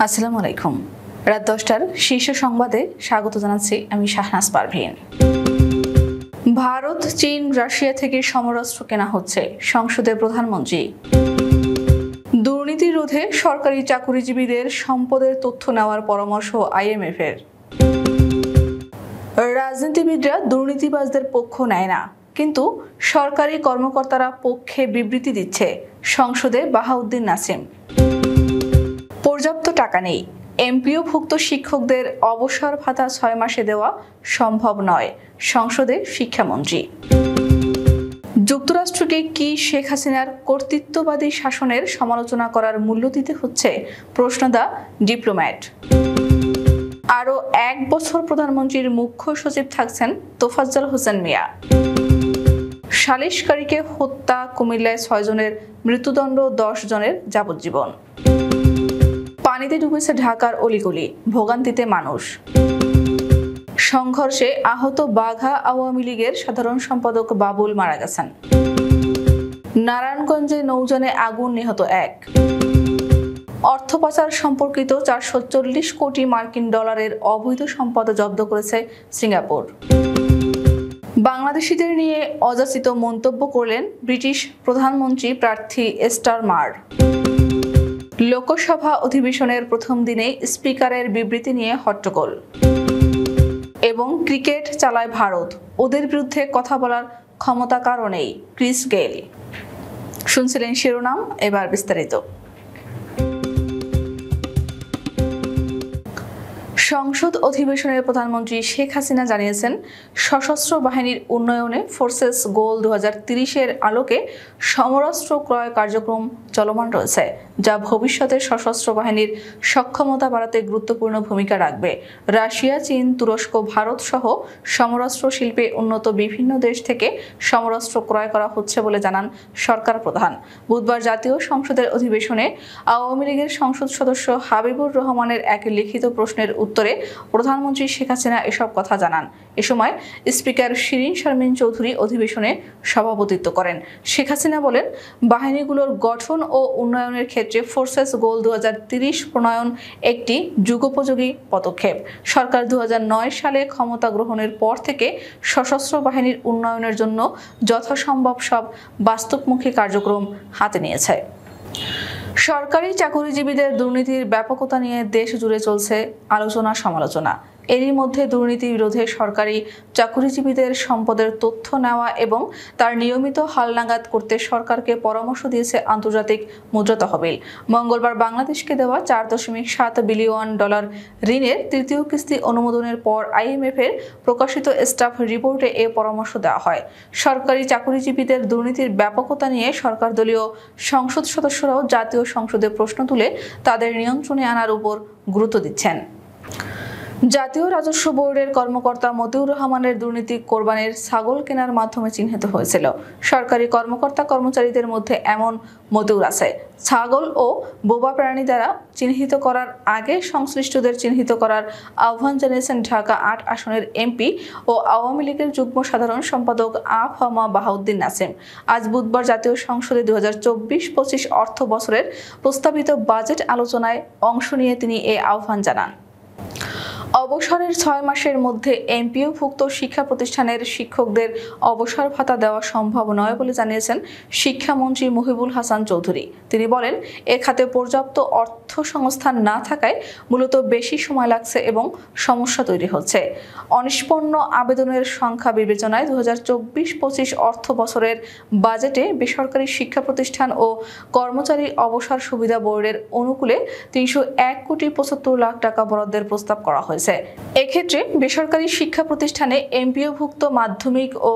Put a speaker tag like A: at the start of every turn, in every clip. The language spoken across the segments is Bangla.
A: আসসালামু আলাইকুম। রাত 10টার শীর্ষ সংবাদে স্বাগত জানাচ্ছি আমি শাহনাজ পারভীন। ভারত, চীন, রাশিয়া থেকে সমরাস্ত্র কেনা হচ্ছে, সংসদে প্রধানমন্ত্রী। দুর্নীতি রোধে সরকারি চাকুরিজীবীদের সম্পদের তথ্য নেওয়ার পরামর্শ IMF-এর। রাজনীতিবিদরা দুর্নীতিবাজদের পক্ষ নেয় না, কিন্তু সরকারি কর্মকর্তারা পক্ষে বিবৃতি দিচ্ছে, সংসদে বাহাউদ্দিন নাসিম। পর্যাপ্ত টাকা নেই, এমপিওভুক্ত শিক্ষকদের অবসর ভাতা 6 মাসে দেওয়া সম্ভব নয়, সংসদে শিক্ষামন্ত্রী। যুক্তরাষ্ট্রকে কি শেখ হাসিনার কর্তৃত্ববাদী শাসনের সমালোচনা করার মূল্য দিতে হচ্ছে, প্রশ্ন দ্য ডিপ্লোম্যাট। আরও 1 বছর প্রধানমন্ত্রীর মুখ্য সচিব থাকছেন তোফাজ্জল হোসেন মিয়া। সালিশকারীকে হত্যা, কুমিল্লায় 6 জনের মৃত্যুদণ্ড, 10 জনের যাবজ্জীবন। পানিতে ডুবেছে ঢাকার অলিগলি, ভোগান্তিতে মানুষ। সংঘর্ষে আহত বাঘা আওয়ামী লীগের সাধারণ সম্পাদক বাবুল মারা গেছেন। নারায়ণগঞ্জে নৌযানে আগুন, নিহত 1। অর্থ পাচার সম্পর্কিত 440 কোটি মার্কিন ডলারের অবৈধ সম্পদ জব্দ করেছে সিঙ্গাপুর। বাংলাদেশিদের নিয়ে অযাচিত মন্তব্য করলেন ব্রিটিশ প্রধানমন্ত্রী প্রার্থী স্টারমার। লোকসভা অধিবেশনের প্রথম দিনেই স্পিকারের বিবৃতি নিয়ে হট্টগোল। এবং ক্রিকেট চালায় ভারত, ওদের বিরুদ্ধে কথা বলার ক্ষমতা কারও নেই, ক্রিস গেইল। শুনছিলেন শিরোনাম, এবার বিস্তারিত। সংসদ অধিবেশনের প্রধানমন্ত্রী শেখ হাসিনা জানিয়েছেন, সশস্ত্র বাহিনীর উন্নয়নে ফোর্সেস গোল 2030-এর আলোকে সমরাস্ত্র ক্রয় কার্যক্রম চলমান রয়েছে, যা ভবিষ্যতে সশস্ত্র বাহিনীর সক্ষমতা বাড়াতে গুরুত্বপূর্ণ ভূমিকা রাখবে। রাশিয়া, চীন, তুরস্ক, ভারত সহ সমরাস্ত্র শিল্পে উন্নত বিভিন্ন দেশ থেকে সমরাস্ত্র ক্রয় করা হচ্ছে বলে জানান সরকার প্রধান। বুধবার জাতীয় সংসদের অধিবেশনে আওয়ামী লীগের সংসদ সদস্য হাবিবুর রহমানের এক লিখিত প্রশ্নের উত্তরে প্রধানমন্ত্রী শেখ হাসিনা এসব কথা জানান। এ সময় স্পিকার শিরীন শারমিন চৌধুরী অধিবেশনে সভাপতিত্ব করেন। শেখ হাসিনা বলেন, বাহিনীগুলোর গঠন ও উন্নয়নের ক্ষেত্রে ফোর্সেস গোল 2030 প্রণয়ন একটি যুগোপযোগী পদক্ষেপ। সরকার 2009 সালে ক্ষমতা গ্রহণের পর থেকে সশস্ত্র বাহিনীর উন্নয়নের জন্য যথাসম্ভব সব বাস্তবমুখী কার্যক্রম হাতে নিয়েছে। সরকারি চাকুরিজীবীদের দুর্নীতির ব্যাপকতা নিয়ে দেশ জুড়ে চলছে আলোচনা সমালোচনা। এরই মধ্যে দুর্নীতি বিরোধে সরকারি চাকুরিজীবীদের সম্পদের তথ্য নেওয়া এবং তার নিয়মিত হালনাগাদ করতে সরকারকে পরামর্শ দিয়েছে আন্তর্জাতিক মুদ্রা তহবিল। মঙ্গলবার বাংলাদেশকে দেওয়া $4.7 বিলিয়ন ঋণের তৃতীয় কিস্তি অনুমোদনের পর IMF-এর প্রকাশিত স্টাফ রিপোর্টে এ পরামর্শ দেওয়া হয়। সরকারি চাকুরিজীবীদের দুর্নীতির ব্যাপকতা নিয়ে সরকার দলীয় সংসদ সদস্যরাও জাতীয় সংসদে প্রশ্ন তুলে তাদের নিয়ন্ত্রণে আনার উপর গুরুত্ব দিচ্ছেন। জাতীয় রাজস্ব বোর্ডের কর্মকর্তা মতিউর রহমানের দুর্নীতি কোরবানির ছাগল কেনার মাধ্যমে চিহ্নিত হয়েছিল। সরকারি কর্মকর্তা কর্মচারীদের মধ্যে এমন মতিউর আছে। ছাগল ও বোবা প্রাণী দ্বারা চিহ্নিত করার আগে সংশ্লিষ্টদের চিহ্নিত করার আহ্বান জানিয়েছেন ঢাকা 8 আসনের MP ও আওয়ামী লীগের যুগ্ম সাধারণ সম্পাদক আ.ফ.ম. বাহাউদ্দিন নাসিম। আজ বুধবার জাতীয় সংসদে 2024-25 অর্থ বছরের প্রস্তাবিত বাজেট আলোচনায় অংশ নিয়ে তিনি এ আহ্বান জানান। অবসরের 6 মাসের মধ্যে এমপিওভুক্ত শিক্ষা প্রতিষ্ঠানের শিক্ষকদের অবসর ভাতা দেওয়া সম্ভব নয় বলে জানিয়েছেন শিক্ষামন্ত্রী মহিবুল হাসান চৌধুরী। তিনি বলেন, এ খাতে পর্যাপ্ত অর্থ সংস্থান না থাকায় মূলত বেশি সময় লাগছে এবং সমস্যা তৈরি হচ্ছে। অনিষ্পন্ন আবেদনের সংখ্যা বিবেচনায় 2024-25 অর্থ বছরের বাজেটে বেসরকারি শিক্ষা প্রতিষ্ঠান ও কর্মচারী অবসর সুবিধা বোর্ডের অনুকূলে 301.75 লাখ টাকা বরাদ্দের প্রস্তাব করা হয়েছে। এক্ষেত্রে বেসরকারি শিক্ষা প্রতিষ্ঠানে এমপিওভুক্ত মাধ্যমিক ও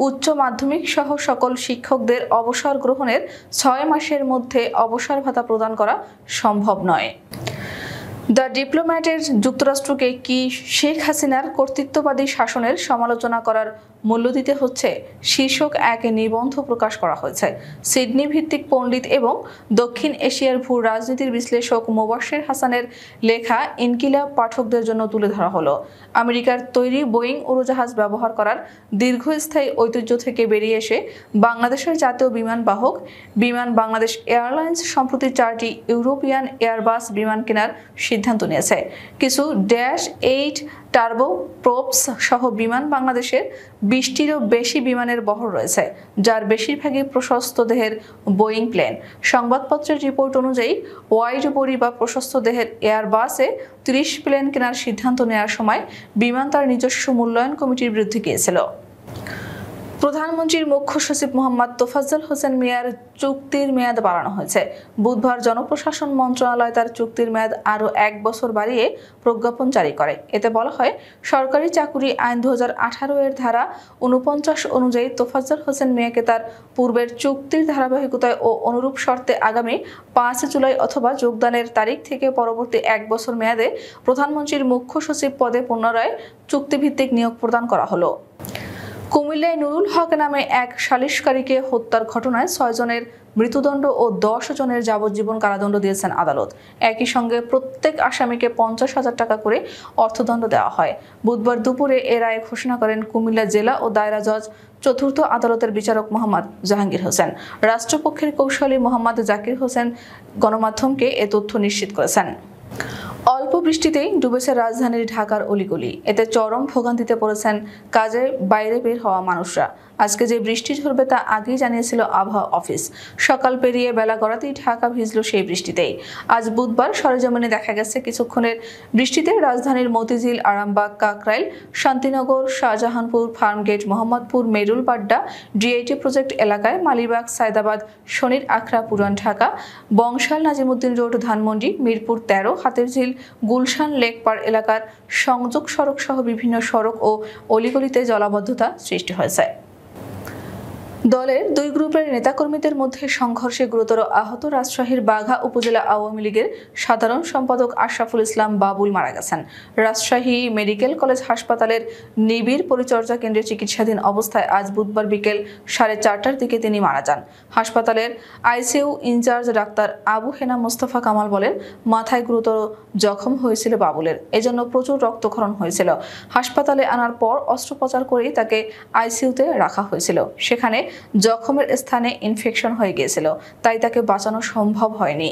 A: উচ্চ মাধ্যমিক সহ সকল শিক্ষকদের অবসর গ্রহণের 6 মাসের মধ্যে অবসর ভাতা প্রদান করা সম্ভব নয়। দ্য ডিপ্লোম্যাটের যুক্তরাষ্ট্রকে কি শেখ হাসিনার কর্তৃত্ববাদী শাসনের সমালোচনা করার মূল্য দিতে হচ্ছে শীর্ষক এক নিবন্ধ প্রকাশ করা হয়েছে। সিডনি ভিত্তিক পণ্ডিত এবং দক্ষিণ এশিয়ার ভূ রাজনীতির বিশ্লেষক মোবাশ্বের হাসানের লেখা ইনকিলাব পাঠকদের জন্য তুলে ধরা হলো। আমেরিকার তৈরি বোয়িং উড়োজাহাজ ব্যবহার করার দীর্ঘস্থায়ী ঐতিহ্য থেকে বেরিয়ে এসে বাংলাদেশের জাতীয় বিমান বাংলাদেশ এয়ারলাইন্স সম্প্রতি 4টি ইউরোপিয়ান এয়ারবাস বিমান কেনার সিদ্ধান্ত নিয়েছে। কিছু -8 টার্বো প্রোপস সহ বিমান বাংলাদেশের 20টিরও বেশি বিমানের বহর রয়েছে, যার বেশিরভাগই প্রশস্ত দেহের বোয়িং প্লেন। সংবাদপত্রের রিপোর্ট অনুযায়ী ওয়াইড বডি বা প্রশস্ত দেহের এয়ারবাসে 30 প্লেন কেনার সিদ্ধান্ত নেওয়ার সময় বিমান তার নিজস্ব মূল্যায়ন কমিটির বিরুদ্ধে গিয়েছিল। প্রধানমন্ত্রীর মুখ্য সচিব মোহাম্মদ তোফাজ্জল হোসেন মিয়ার চুক্তির মেয়াদ বাড়ানো হয়েছে। বুধবার জনপ্রশাসন মন্ত্রণালয় তার চুক্তির মেয়াদ আরও 1 বছর বাড়িয়ে প্রজ্ঞাপন জারি করে। এতে বলা হয়, সরকারি চাকুরি আইন 2018 এর ধারা 49 অনুযায়ী তোফাজ্জল হোসেন মিয়াকে তার পূর্বের চুক্তির ধারাবাহিকতায় ও অনুরূপ শর্তে আগামী 5 জুলাই অথবা যোগদানের তারিখ থেকে পরবর্তী 1 বছর মেয়াদে প্রধানমন্ত্রীর মুখ্য সচিব পদে পুনরায় চুক্তিভিত্তিক নিয়োগ প্রদান করা হলো। কুমিল্লায় নুরুল হক নামে এক সালিসকারীকে হত্যার ঘটনায় 6 জনের মৃত্যুদণ্ড ও 10 জনের যাবজ্জীবন কারাদণ্ড দিয়েছেন আদালত। একই সঙ্গে প্রত্যেক আসামিকে 50,000 টাকা করে অর্থদণ্ড দেওয়া হয়। বুধবার দুপুরে এ রায় ঘোষণা করেন কুমিল্লা জেলা ও দায়রা জজ চতুর্থ আদালতের বিচারক মোহাম্মদ জাহাঙ্গীর হোসেন। রাষ্ট্রপক্ষের কৌশলী মোহাম্মদ জাকির হোসেন গণমাধ্যমকে এ তথ্য নিশ্চিত করেছেন। অল্প বৃষ্টিতেই ডুবেছে রাজধানীর ঢাকার অলিগলি। এতে চরম ভোগান্তিতে পড়েছেন কাজে বাইরে বের হওয়া মানুষরা। আজকে যে বৃষ্টি ঝরবে তা আগেই জানিয়েছিল আবহাওয়া অফিস। সকাল পেরিয়ে বেলা গড়াতেই ঢাকা ভিজল সেই বৃষ্টিতেই। আজ বুধবার সরেজমিনে দেখা গেছে কিছুক্ষণের বৃষ্টিতে রাজধানীর মতিঝিল, আরামবাগ, কাকরাইল, শান্তিনগর, শাহজাহানপুর, ফার্মগেট, মোহাম্মদপুর, মেরুল বাড্ডা, ডিআইটি প্রজেক্ট এলাকায়, মালিবাগ, সায়দাবাদ, শনির আখড়া, পুরান ঢাকা, বংশাল, নাজিমুদ্দিন রোড, ধানমন্ডি, মিরপুর 13, হাতিরঝিল, গুলশান, লেকপাড় এলাকার সংযোগ সড়ক সহ বিভিন্ন সড়ক ও অলিগলিতে জলাবদ্ধতা সৃষ্টি হয়েছে। দলের 2 গ্রুপের নেতাকর্মীদের মধ্যে সংঘর্ষে গুরুতর আহত রাজশাহীর বাঘা উপজেলা আওয়ামী লীগের সাধারণ সম্পাদক আশরাফুল ইসলাম বাবুল মারা গেছেন। রাজশাহী মেডিকেল কলেজ হাসপাতালের নিবিড় পরিচর্যা কেন্দ্রে চিকিৎসাধীন অবস্থায় আজ বুধবার বিকেল 4:30টার দিকে তিনি মারা যান। হাসপাতালের ICU in charge doctor Abu Hena Mostafa Kamal বলেন, মাথায় গুরুতর জখম হয়েছিল বাবুলের, এজন্য প্রচুর রক্তক্ষরণ হয়েছিল। হাসপাতালে আনার পর অস্ত্রোপচার করেই তাকে আইসিইউতে রাখা হয়েছিল। সেখানে জখমের স্থানে ইনফেকশন হয়ে গিয়েছিল, তাই তাকে বাঁচানো সম্ভব হয়নি।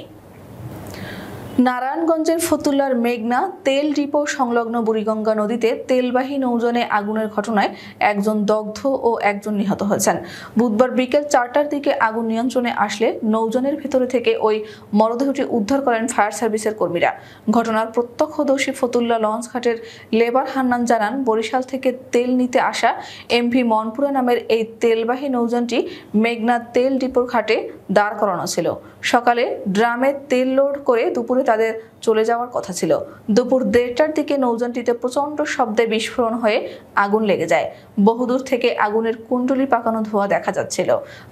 A: নারায়ণগঞ্জের ফতুল্লার মেঘনা তেল ডিপো সংলগ্ন বুড়িগঙ্গা নদীতে তেলবাহী নৌযানে আগুনের ঘটনায় একজন দগ্ধ ও একজন নিহত হয়েছেন। বুধবার বিকেল 4টার দিকে আগুন নিয়ন্ত্রণে আসলে নৌযানের ভেতরে থেকে ওই মরদেহটি উদ্ধার করেন ফায়ার সার্ভিসের কর্মীরা। ঘটনার প্রত্যক্ষদর্শী ফতুল্লা লঞ্চঘাটের লেবার হান্নান জানান, বরিশাল থেকে তেল নিতে আসা এমভি মনপুরা নামের এই তেলবাহী নৌযানটি মেঘনা তেল ডিপোর ঘাটে দাঁড় করানো ছিল। সকালে ড্রামে তেল লোড করে দুপুরে তাদের চলে যাওয়ার কথা ছিল। দুপুর 1:30টার দিকে নৌযানটিতে প্রচণ্ড শব্দে বিস্ফোরণ হয়ে আগুন লেগে যায়। বহুদূর থেকে আগুনের কুণ্ডলি পাকানো ধোঁয়া দেখা যাচ্ছিল।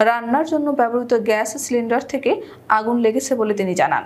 A: রান্নার জন্য ব্যবহৃত গ্যাস সিলিন্ডার থেকে আগুন লেগেছে বলে তিনি জানান।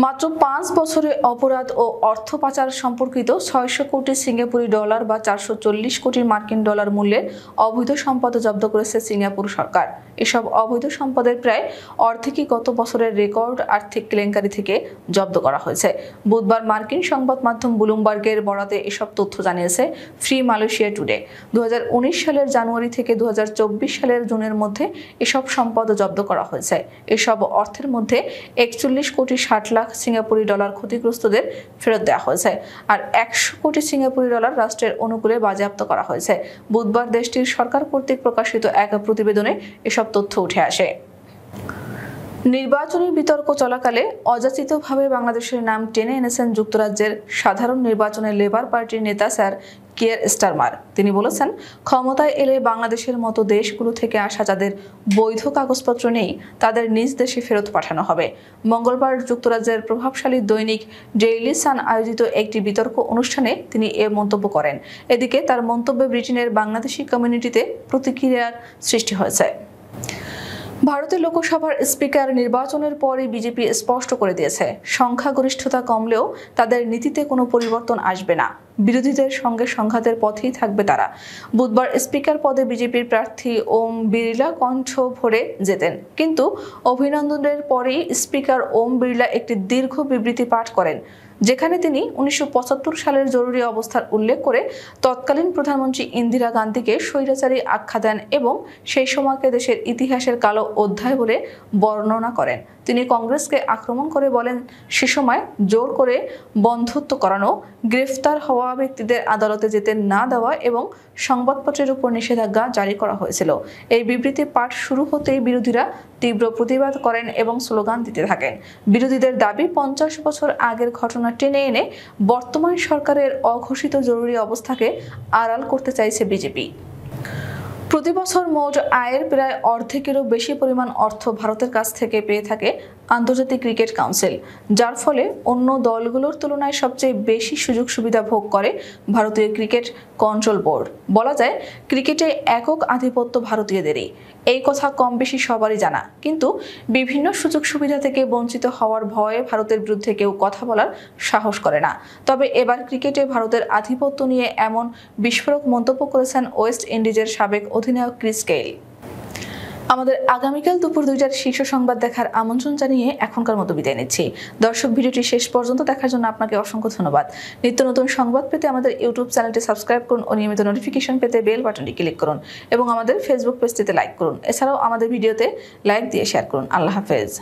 A: মাত্র 5 বছরে অপরাধ ও অর্থ পাচার সম্পর্কিত 600 কোটি সিঙ্গাপুরি ডলার বা 440 কোটি মার্কিন ডলার মূল্যের অবৈধ সম্পদ জব্দ করেছে সিঙ্গাপুর সরকার। এসব অবৈধ সম্পদের প্রায় অর্ধেকই গত বছরের রেকর্ড আর্থিক কেলেঙ্কারি থেকে জব্দ করা হয়েছে। বুধবার মার্কিন সংবাদ মাধ্যম ব্লুমবার্গের বরাতে এসব তথ্য জানিয়েছে ফ্রি মালয়েশিয়া টুডে। 2019 সালের জানুয়ারি থেকে 2024 সালের জুনের মধ্যে এসব সম্পদ জব্দ করা হয়েছে। এসব অর্থের মধ্যে 41 কোটি 60 লাখ সিঙ্গাপুরি ডলার ক্ষতিগ্রস্তদের ফেরত দেওয়া হয়েছে, আর 100 কোটি সিঙ্গাপুরি ডলার রাষ্ট্রের অনুকূলে বাজেয়াপ্ত করা হয়েছে। বুধবার দেশটির সরকার কর্তৃক প্রকাশিত এক প্রতিবেদনে এসব তথ্য উঠে আসে। নির্বাচনী বিতর্ক চলাকালে অযাচিতভাবে বাংলাদেশের নাম টেনে এনেছেন যুক্তরাজ্যের সাধারণ নির্বাচনে লেবার পার্টির নেতা স্যার কিয়ার স্টারমার। তিনি বলেছেন, ক্ষমতায় এলে বাংলাদেশের মতো দেশগুলো থেকে আসা যাদের বৈধ কাগজপত্র নেই তাদের নিজ দেশে ফেরত পাঠানো হবে। মঙ্গলবার যুক্তরাজ্যের প্রভাবশালী দৈনিক ডেইলি সান আয়োজিত একটি বিতর্ক অনুষ্ঠানে তিনি এ মন্তব্য করেন। এদিকে তার মন্তব্যে ব্রিটেনের বাংলাদেশি কমিউনিটিতে প্রতিক্রিয়ার সৃষ্টি হয়েছে। ভারতের লোকসভার স্পিকার নির্বাচনের পরই বিজেপি স্পষ্ট করে দিয়েছে, সংখ্যাগরিষ্ঠতা কমলেও তাদের নীতিতে কোনো পরিবর্তন আসবে না। বিরোধীদের সঙ্গে সংঘাতের পথেই থাকবে তারা। বুধবার স্পিকার পদে বিজেপির প্রার্থী ওম বিড়লা কণ্ঠ ভরে যেতেন, কিন্তু অভিনন্দনের পরেই স্পিকার ওম বিড়লা একটি দীর্ঘ বিবৃতি পাঠ করেন, যেখানে তিনি 1975 সালের জরুরি অবস্থার উল্লেখ করে তৎকালীন প্রধানমন্ত্রী ইন্দিরা গান্ধীকে স্বৈরাচারী আখ্যা দেন এবং সেই সময়কে দেশের ইতিহাসের কালো অধ্যায় বলে বর্ণনা করেন। তিনি কংগ্রেসকে আক্রমণ করে বলেন, সে সময় জোর করে বন্ধুত্ব করানো, গ্রেফতার হওয়া ব্যক্তিদের আদালতে যেতে না দেওয়া এবং সংবাদপত্রের উপর নিষেধাজ্ঞা জারি করা হয়েছিল। এই বিবৃতি পাঠ শুরু হতেই বিরোধীরা তীব্র প্রতিবাদ করেন এবং স্লোগান দিতে থাকেন। বিরোধীদের দাবি, 50 বছর আগের ঘটনা টেনে এনে বর্তমান সরকারের অঘোষিত জরুরি অবস্থাকে আড়াল করতে চাইছে বিজেপি। প্রতি বছর মোট আয়ের প্রায় অর্ধেকেরও বেশি পরিমাণ অর্থ ভারতের কাছ থেকে পেয়ে থাকে আন্তর্জাতিক ক্রিকেট কাউন্সিল, যার ফলে অন্য দলগুলোর তুলনায় সবচেয়ে বেশি সুযোগ সুবিধা ভোগ করে ভারতীয় ক্রিকেট কন্ট্রোল বোর্ড। বলা যায়, ক্রিকেটে একক আধিপত্য ভারতীয়দেরই। এই কথা কম বেশি সবারই জানা, কিন্তু বিভিন্ন সুযোগ সুবিধা থেকে বঞ্চিত হওয়ার ভয়ে ভারতের বিরুদ্ধে কেউ কথা বলার সাহস করে না। তবে এবার ক্রিকেটে ভারতের আধিপত্য নিয়ে এমন বিস্ফোরক মন্তব্য করেছেন ওয়েস্ট ইন্ডিজের সাবেক অধিনায়ক ক্রিস গেইল। আমাদের আগামীকাল দুপুর 2টার শীর্ষ সংবাদ দেখার আমন্ত্রণ জানিয়ে এখনকার মতো বিদায় নিচ্ছি। দর্শক, ভিডিওটি শেষ পর্যন্ত দেখার জন্য আপনাকে অসংখ্য ধন্যবাদ। নিত্য নতুন সংবাদ পেতে আমাদের ইউটিউব চ্যানেলটি সাবস্ক্রাইব করুন ও নিয়মিত নোটিফিকেশন পেতে বেল বাটনটি ক্লিক করুন এবং আমাদের ফেসবুক পেজটিতে লাইক করুন। এছাড়াও আমাদের ভিডিওতে লাইক দিয়ে শেয়ার করুন। আল্লাহ হাফেজ।